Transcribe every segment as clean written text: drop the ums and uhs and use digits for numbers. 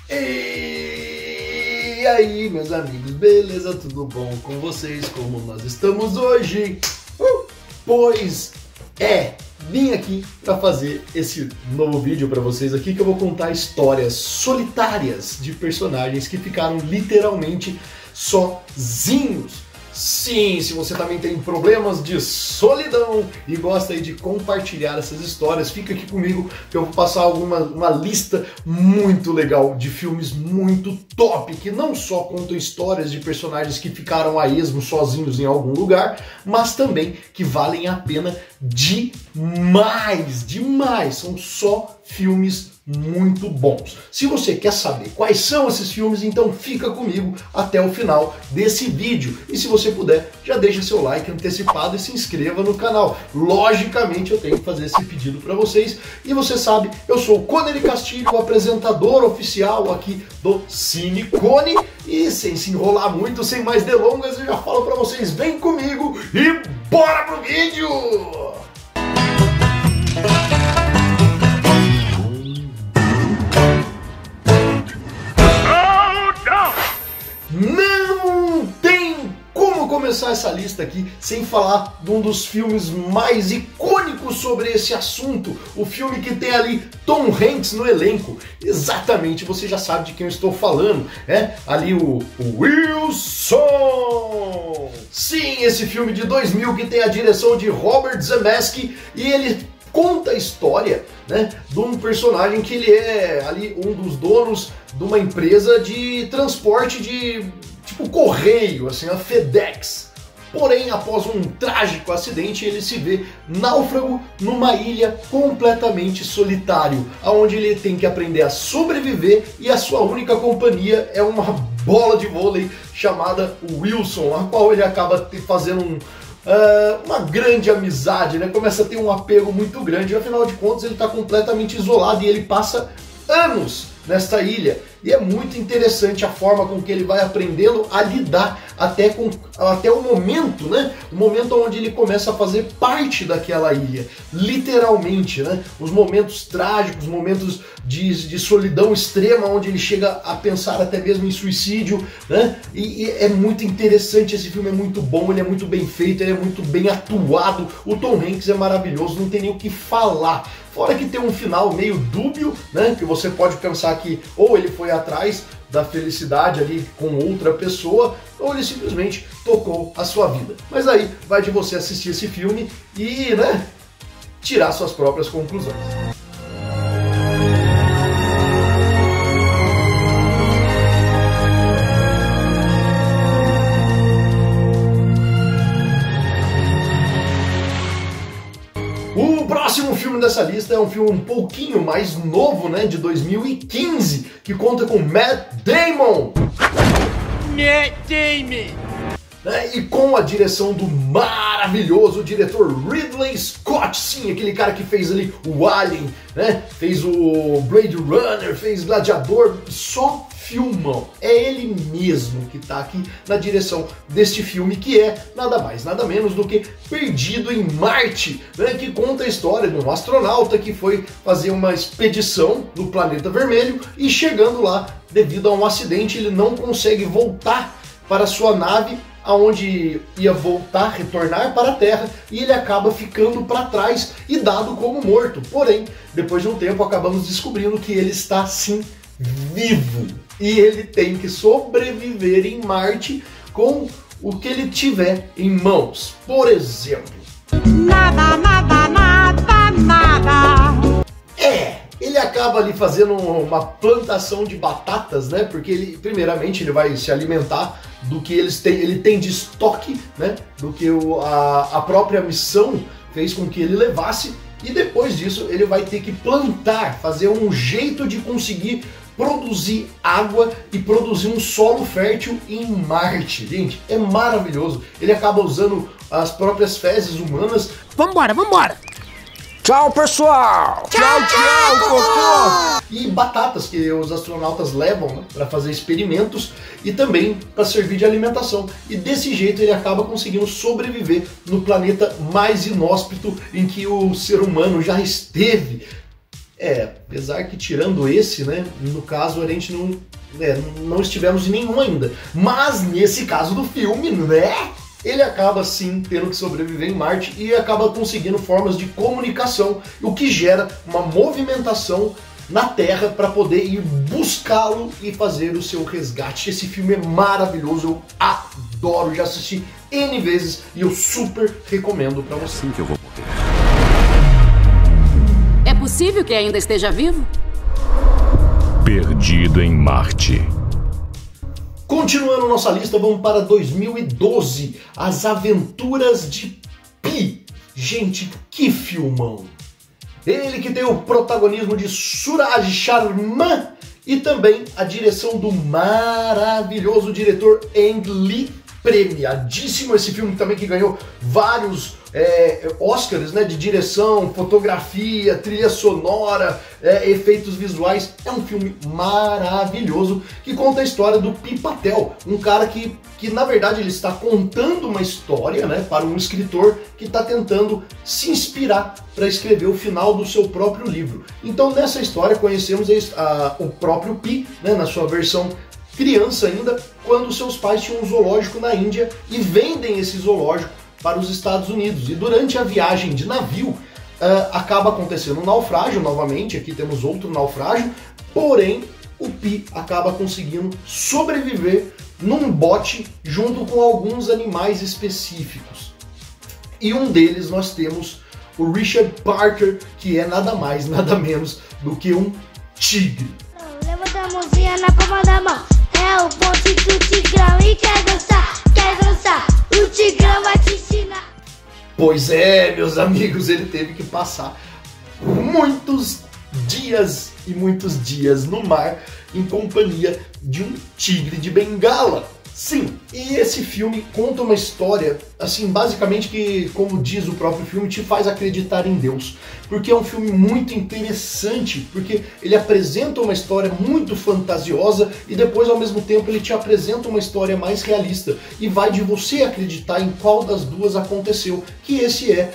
E aí, meus amigos, beleza? Tudo bom com vocês? Como nós estamos hoje? Vim aqui para fazer esse novo vídeo para vocês aqui, que eu vou contar histórias solitárias de personagens que ficaram literalmente sozinhos. Sim, se você também tem problemas de solidão e gosta aí de compartilhar essas histórias, fica aqui comigo que eu vou passar uma lista muito legal de filmes muito top, que não só contam histórias de personagens que ficaram a esmo sozinhos em algum lugar, mas também que valem a pena demais. São só filmes muito bons. Se você quer saber quais são esses filmes, então fica comigo até o final desse vídeo. E se você puder, já deixa seu like antecipado e se inscreva no canal. Logicamente eu tenho que fazer esse pedido para vocês. E você sabe, eu sou o Connery Castilho, o apresentador oficial aqui do Cinecone. E sem se enrolar muito, sem mais delongas, eu já falo para vocês, vem comigo e bora pro vídeo! Não tem como começar essa lista aqui sem falar de um dos filmes mais icônicos sobre esse assunto, o filme que tem ali Tom Hanks no elenco. Exatamente, você já sabe de quem eu estou falando, né? Ali o Wilson! Sim, esse filme de 2000 que tem a direção de Robert Zemeckis e ele conta a história, né, de um personagem que ele é ali um dos donos de uma empresa de transporte de tipo correio, assim, a FedEx. Porém, após um trágico acidente, ele se vê náufrago numa ilha completamente solitário, onde ele tem que aprender a sobreviver e a sua única companhia é uma bola de vôlei chamada Wilson, a qual ele acaba fazendo uma grande amizade, né? Começa a ter um apego muito grande, e afinal de contas ele está completamente isolado e ele passa anos nesta ilha. E é muito interessante a forma com que ele vai aprendendo a lidar até o momento, né? O momento onde ele começa a fazer parte daquela ilha, literalmente, né? Os momentos trágicos, momentos de solidão extrema, onde ele chega a pensar até mesmo em suicídio, né? E é muito interessante, esse filme é muito bom, ele é muito bem feito, ele é muito bem atuado, o Tom Hanks é maravilhoso, não tem nem o que falar. Fora que tem um final meio dúbio, né? Que você pode pensar que ou ele foi atrás da felicidade ali com outra pessoa, ou ele simplesmente tocou a sua vida. Mas aí vai de você assistir esse filme e, né, tirar suas próprias conclusões. O próximo filme dessa lista é um filme um pouquinho mais novo, né, de 2015, que conta com Matt Damon. E com a direção do maravilhoso diretor Ridley Scott, sim, aquele cara que fez ali o Alien, né, fez o Blade Runner, fez Gladiador, só filmão. É ele mesmo que está aqui na direção deste filme, que é nada mais, nada menos do que Perdido em Marte, né, que conta a história de um astronauta que foi fazer uma expedição no planeta vermelho e chegando lá, devido a um acidente, ele não consegue voltar para sua nave, aonde ia retornar para a Terra, e ele acaba ficando para trás e dado como morto. Porém, depois de um tempo, acabamos descobrindo que ele está sim vivo e ele tem que sobreviver em Marte com o que ele tiver em mãos. Por exemplo, nada. Ele acaba ali fazendo uma plantação de batatas, né? Porque ele, primeiramente, ele vai se alimentar do que ele tem de estoque, né? Do que a própria missão fez com que ele levasse. E depois disso, ele vai ter que plantar, fazer um jeito de conseguir produzir água e produzir um solo fértil em Marte. Gente, é maravilhoso. Ele acaba usando as próprias fezes humanas. Vambora! Tchau, pessoal! Tchau, cocô! E batatas que os astronautas levam, né, para fazer experimentos e também para servir de alimentação. E desse jeito ele acaba conseguindo sobreviver no planeta mais inóspito em que o ser humano já esteve. Apesar que tirando esse, né, no caso a gente não estivemos em nenhum ainda. Mas nesse caso do filme, né, ele acaba sim tendo que sobreviver em Marte e acaba conseguindo formas de comunicação, o que gera uma movimentação na Terra para poder ir buscá-lo e fazer o seu resgate. Esse filme é maravilhoso, eu adoro, já assisti N vezes e eu super recomendo para você. Assim que eu vou morrer. É possível que ainda esteja vivo? Perdido em Marte. Continuando nossa lista, vamos para 2012, As Aventuras de Pi. Gente, que filmão! Ele que tem o protagonismo de Suraj Sharma e também a direção do maravilhoso diretor Ang Lee, premiadíssimo esse filme também, que ganhou vários Oscars, né, de direção, fotografia, trilha sonora, efeitos visuais. É um filme maravilhoso que conta a história do Pi Patel, um cara que na verdade ele está contando uma história, né, para um escritor que está tentando se inspirar para escrever o final do seu próprio livro. Então nessa história conhecemos o próprio Pi, né, na sua versão criança ainda, quando seus pais tinham um zoológico na Índia e vendem esse zoológico para os Estados Unidos. E durante a viagem de navio, acaba acontecendo um naufrágio novamente, aqui temos outro naufrágio, porém o Pi acaba conseguindo sobreviver num bote junto com alguns animais específicos. E um deles nós temos o Richard Parker, que é nada mais, nada menos do que um tigre. Levanta a mãozinha na palma da mão, é o ponte do Tigrão e quer dançar, o Tigrão vai te ensinar. Pois é, meus amigos, ele teve que passar muitos dias e muitos dias no mar em companhia de um tigre de Bengala. Sim, e esse filme conta uma história, assim, basicamente que, como diz o próprio filme, te faz acreditar em Deus. Porque é um filme muito interessante, porque ele apresenta uma história muito fantasiosa e depois, ao mesmo tempo, ele te apresenta uma história mais realista. E vai de você acreditar em qual das duas aconteceu, que esse é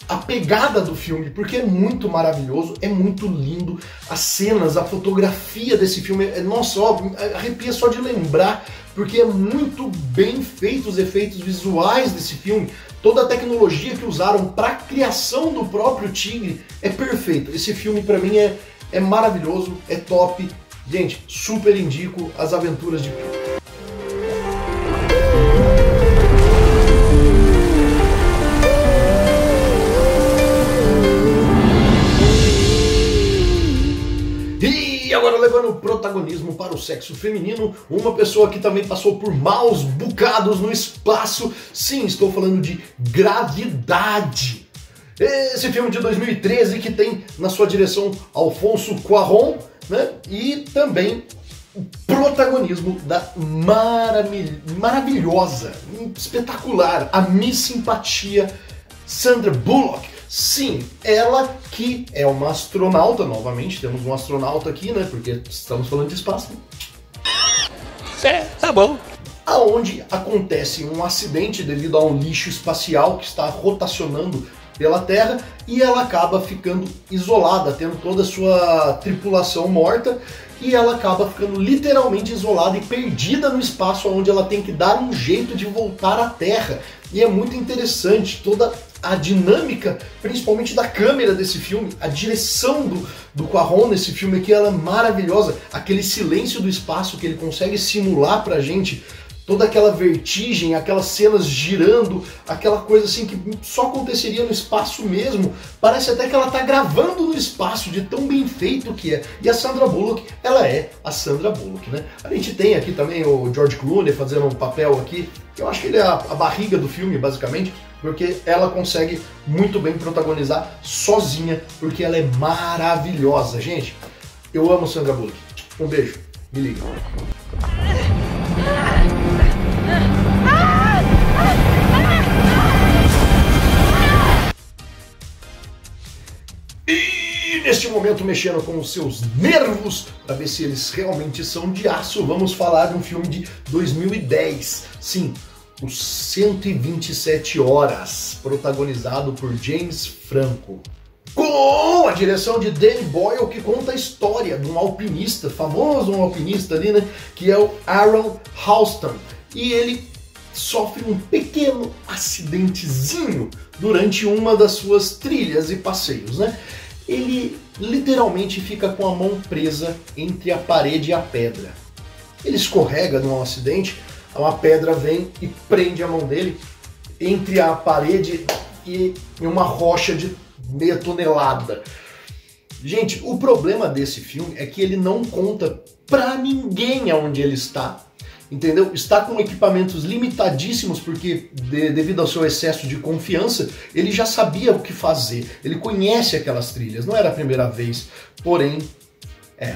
a pegada do filme, porque é muito maravilhoso, é muito lindo, as cenas, a fotografia desse filme, nossa, ó, arrepia só de lembrar, porque é muito bem feito os efeitos visuais desse filme, toda a tecnologia que usaram para a criação do próprio tigre é perfeito. Esse filme para mim é maravilhoso, é top, gente, super indico As Aventuras de Pi. E agora, levando o protagonismo para o sexo feminino, uma pessoa que também passou por maus bocados no espaço. Sim, estou falando de Gravidade. Esse filme de 2013 que tem na sua direção Alfonso Cuarón, né? E também o protagonismo da maravilhosa, espetacular, a Miss Simpatia Sandra Bullock. Sim, ela que é uma astronauta, novamente, temos um astronauta aqui, né, porque estamos falando de espaço. Tá bom. Aonde acontece um acidente devido a um lixo espacial que está rotacionando pela Terra e ela acaba ficando isolada, tendo toda a sua tripulação morta e ela acaba ficando literalmente isolada e perdida no espaço, onde ela tem que dar um jeito de voltar à Terra. E é muito interessante toda a dinâmica, principalmente da câmera desse filme, a direção do Cuarón nesse filme aqui, ela é maravilhosa, aquele silêncio do espaço que ele consegue simular pra gente, toda aquela vertigem, aquelas cenas girando, aquela coisa assim que só aconteceria no espaço mesmo, parece até que ela tá gravando no espaço, de tão bem feito que é. E a Sandra Bullock, ela é a Sandra Bullock, né? A gente tem aqui também o George Clooney fazendo um papel aqui, que eu acho que ele é a barriga do filme, basicamente, porque ela consegue muito bem protagonizar sozinha, porque ela é maravilhosa, gente. Eu amo Sandra Bullock. Um beijo, me liga. E neste momento, mexendo com os seus nervos, para ver se eles realmente são de aço, vamos falar de um filme de 2010. Sim, Os 127 Horas, protagonizado por James Franco. Com a direção de Danny Boyle, que conta a história de um alpinista, famoso um alpinista ali, né, que é o Aaron Halston. E ele sofre um pequeno acidentezinho durante uma das suas trilhas e passeios, né? Ele literalmente fica com a mão presa entre a parede e a pedra. Ele escorrega num acidente, uma pedra vem e prende a mão dele entre a parede e uma rocha de meia tonelada. Gente, o problema desse filme é que ele não conta pra ninguém aonde ele está, entendeu? Está com equipamentos limitadíssimos porque devido ao seu excesso de confiança, ele já sabia o que fazer, ele conhece aquelas trilhas, não era a primeira vez, porém,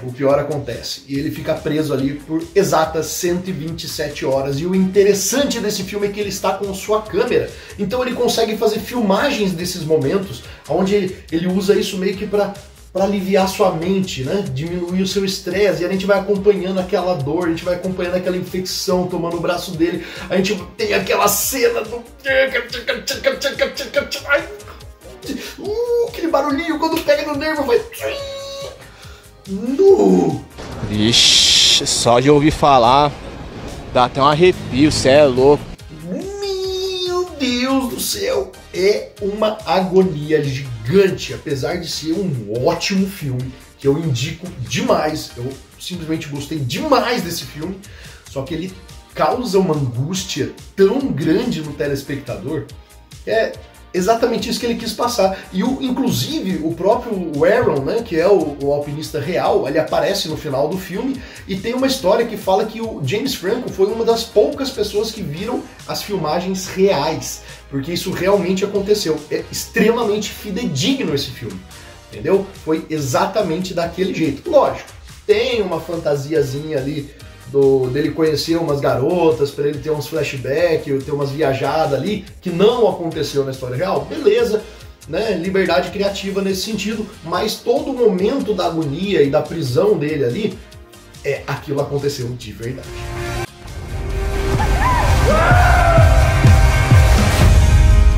o pior acontece, e ele fica preso ali por exatas 127 horas, e o interessante desse filme é que ele está com sua câmera, então ele consegue fazer filmagens desses momentos, onde ele usa isso meio que para aliviar sua mente, né? Diminuir o seu estresse, e a gente vai acompanhando aquela dor, a gente vai acompanhando aquela infecção tomando o braço dele, a gente tem aquela cena do... aquele barulhinho quando pega no nervo, vai... Ixi, só de ouvir falar, dá até um arrepio, cê é louco. Meu Deus do céu, é uma agonia gigante, apesar de ser um ótimo filme, que eu indico demais, eu simplesmente gostei demais desse filme, só que ele causa uma angústia tão grande no telespectador, é exatamente isso que ele quis passar. E inclusive o próprio Aaron, né, que é o alpinista real, ele aparece no final do filme e tem uma história que fala que o James Franco foi uma das poucas pessoas que viram as filmagens reais, porque isso realmente aconteceu. É extremamente fidedigno esse filme, entendeu? Foi exatamente daquele jeito. Lógico, tem uma fantasiazinha ali dele conhecer umas garotas, para ele ter uns flashbacks, ter umas viajadas ali, que não aconteceu na história real, beleza, né? Liberdade criativa nesse sentido, mas todo o momento da agonia e da prisão dele ali, aquilo aconteceu de verdade.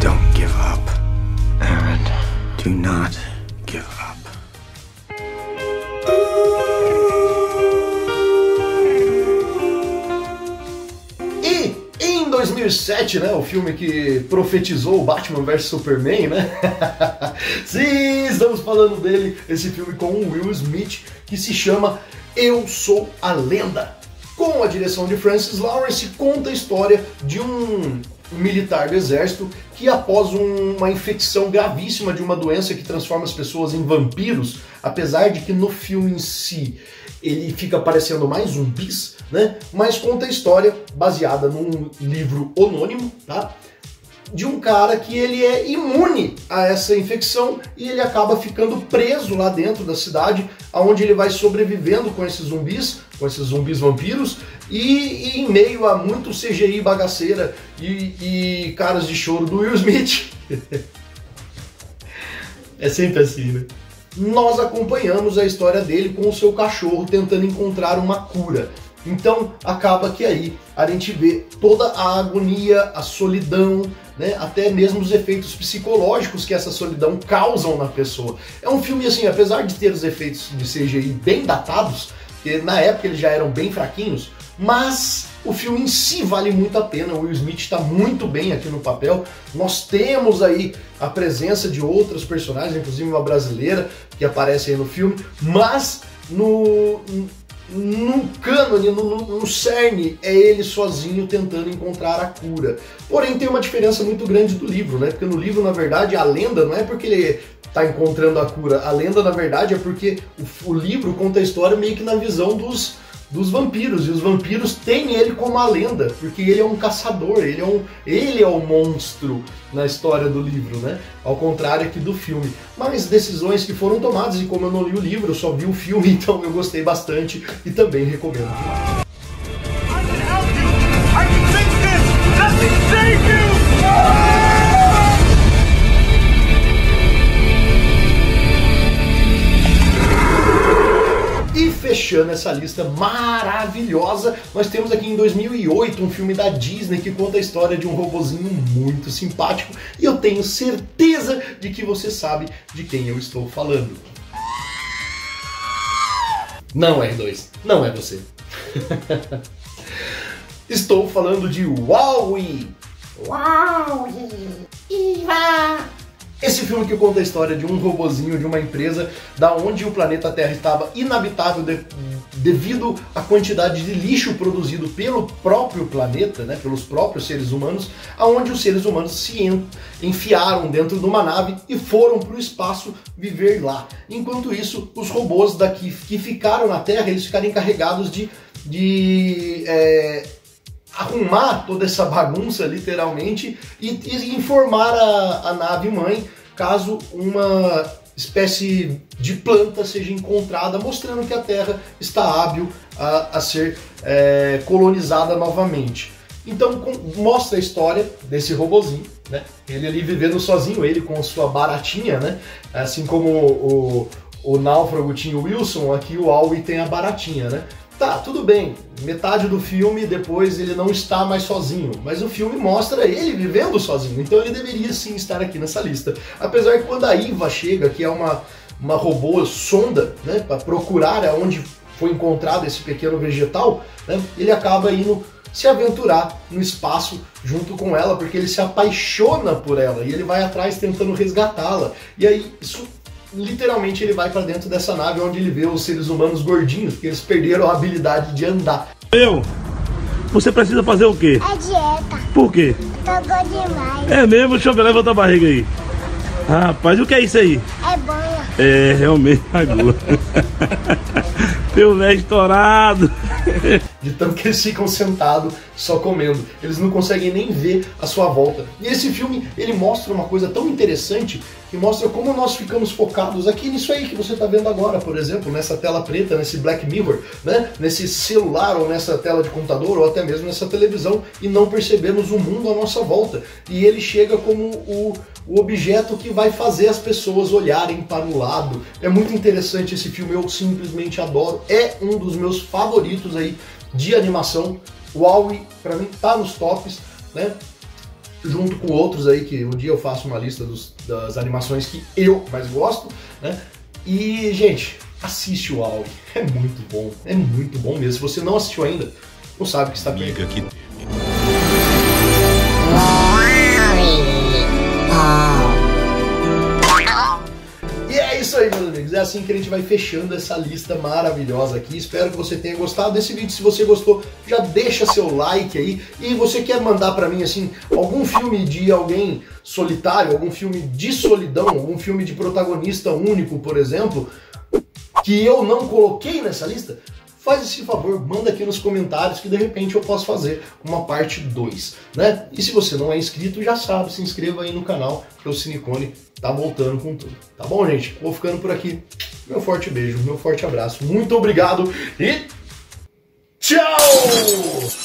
Don't give up, Aaron. Do not give up. Em 2007, né, o filme que profetizou o Batman vs Superman, né? Sim, estamos falando dele, esse filme com o Will Smith, que se chama Eu Sou a Lenda. Com a direção de Francis Lawrence, conta a história de um militar do exército que, após uma infecção gravíssima de uma doença que transforma as pessoas em vampiros, apesar de que no filme em si ele fica parecendo mais zumbis, né? Mas conta a história baseada num livro anônimo, tá? De um cara que ele é imune a essa infecção e ele acaba ficando preso lá dentro da cidade, onde ele vai sobrevivendo com esses zumbis vampiros, e em meio a muito CGI bagaceira e caras de choro do Will Smith. É sempre assim, né? Nós acompanhamos a história dele com o seu cachorro tentando encontrar uma cura. Então acaba que aí a gente vê toda a agonia, a solidão, né, até mesmo os efeitos psicológicos que essa solidão causam na pessoa. É um filme assim, apesar de ter os efeitos de CGI bem datados, que na época eles já eram bem fraquinhos, mas o filme em si vale muito a pena. O Will Smith está muito bem aqui no papel. Nós temos aí a presença de outros personagens, inclusive uma brasileira que aparece aí no filme, mas no cânone, no cerne, é ele sozinho tentando encontrar a cura. Porém, tem uma diferença muito grande do livro, né? Porque no livro, na verdade, a lenda não é porque ele tá encontrando a cura. A lenda, na verdade, é porque o livro conta a história meio que na visão dos vampiros, e os vampiros têm ele como a lenda, porque ele é um caçador, ele é o monstro na história do livro, né? Ao contrário aqui do filme. Mas decisões que foram tomadas, e como eu não li o livro, eu só vi o filme, então eu gostei bastante e também recomendo demais. fechando essa lista maravilhosa, nós temos aqui em 2008 um filme da Disney que conta a história de um robozinho muito simpático e eu tenho certeza de que você sabe de quem eu estou falando. Não, R2, não é você. Estou falando de WALL-E. Esse filme que conta a história de um robozinho de uma empresa da onde o planeta Terra estava inabitável devido à quantidade de lixo produzido pelo próprio planeta, né, pelos próprios seres humanos, aonde os seres humanos se enfiaram dentro de uma nave e foram para o espaço viver lá. Enquanto isso, os robôs daqui que ficaram na Terra, eles ficaram encarregados de arrumar toda essa bagunça, literalmente, e informar a nave-mãe caso uma espécie de planta seja encontrada, mostrando que a Terra está hábil a ser colonizada novamente. Então mostra a história desse robozinho, né? Ele ali vivendo sozinho, ele com a sua baratinha, né? Assim como o náufrago tinha o Wilson, aqui o WALL-E tem a baratinha, né? Tá, tudo bem, metade do filme depois ele não está mais sozinho, mas o filme mostra ele vivendo sozinho, então ele deveria sim estar aqui nessa lista. Apesar que quando a Eva chega, que é uma robô sonda, né, para procurar aonde foi encontrado esse pequeno vegetal, né, ele acaba indo se aventurar no espaço junto com ela, porque ele se apaixona por ela e ele vai atrás tentando resgatá-la. E aí isso literalmente ele vai para dentro dessa nave onde ele vê os seres humanos gordinhos, porque eles perderam a habilidade de andar. Você precisa fazer o quê? É dieta. Por quê? Tô gordo demais. É mesmo? Deixa eu ver, levanta a barriga aí. Rapaz, o que é isso aí? É banha. É, realmente, agora. Teu velho estourado. De tanto que eles ficam sentados só comendo. Eles não conseguem nem ver a sua volta. E esse filme, ele mostra uma coisa tão interessante, que mostra como nós ficamos focados aqui nisso aí que você está vendo agora, por exemplo, nessa tela preta, nesse Black Mirror, né? Nesse celular ou nessa tela de computador ou até mesmo nessa televisão e não percebemos o mundo à nossa volta. E ele chega como o objeto que vai fazer as pessoas olharem para o lado. É muito interessante esse filme, eu simplesmente adoro. É um dos meus favoritos aí de animação. O WALL-E, pra mim, tá nos tops, né? Junto com outros aí, que um dia eu faço uma lista das animações que eu mais gosto, né? E, gente, assiste o WALL-E. É muito bom mesmo. Se você não assistiu ainda, não sabe o que está perdendo. E é isso aí, meus amigos, é assim que a gente vai fechando essa lista maravilhosa aqui. Espero que você tenha gostado desse vídeo. Se você gostou, já deixa seu like aí. E você quer mandar pra mim, assim, algum filme de alguém solitário, algum filme de solidão, algum filme de protagonista único, por exemplo, que eu não coloquei nessa lista? Faz esse favor, manda aqui nos comentários que de repente eu posso fazer uma parte 2, né? E se você não é inscrito, já sabe, se inscreva aí no canal, que o Cinecone tá voltando com tudo. Tá bom, gente? Vou ficando por aqui. Meu forte beijo, meu forte abraço. Muito obrigado e tchau!